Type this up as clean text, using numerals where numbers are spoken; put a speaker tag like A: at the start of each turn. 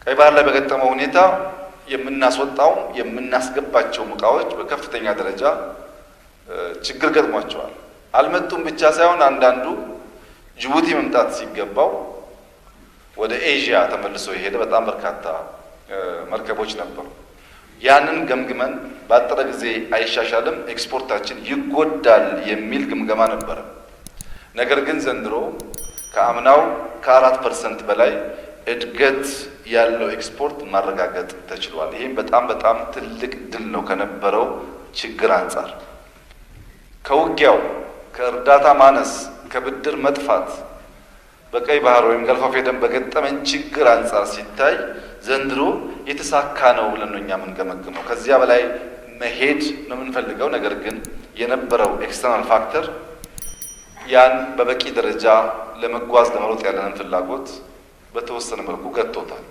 A: ቀይ ባህር ላይ በገጠመው ሁኔታ የምናስወጣው የምናስገባቸው ዕቃዎች በከፍተኛ ደረጃ ችግር ገጥሟቸዋል። አልመጡም ብቻ ሳይሆን አንዳንዱ ጅቡቲ መምጣት ሲገባው ወደ ኤዥያ ተመልሶ የሄደ በጣም በርካታ መርከቦች ነበሩ። ያንን ገምግመን ባጠረ ጊዜ አይሻሻልም፣ ኤክስፖርታችን ይጎዳል የሚል ግምገማ ነበረ። ነገር ግን ዘንድሮ ከአምናው ከ4% በላይ እድገት ያለው ኤክስፖርት ማረጋገጥ ተችሏል። ይህም በጣም ትልቅ ድል ነው ከነበረው ችግር አንጻር። ከውጊያው፣ ከእርዳታ ማነስ፣ ከብድር መጥፋት በቀይ ባህር ወይም ገልፍ ኦፍ ኤደን በገጠመን ችግር አንጻር ሲታይ ዘንድሮ የተሳካ ነው ብለን ነው እኛ የምንገመግመው። ከዚያ በላይ መሄድ ነው የምንፈልገው። ነገር ግን የነበረው ኤክስተርናል ፋክተር ያን በበቂ ደረጃ ለመጓዝ ለመሮጥ ያለንን ፍላጎት በተወሰነ መልኩ ገጥቶታል።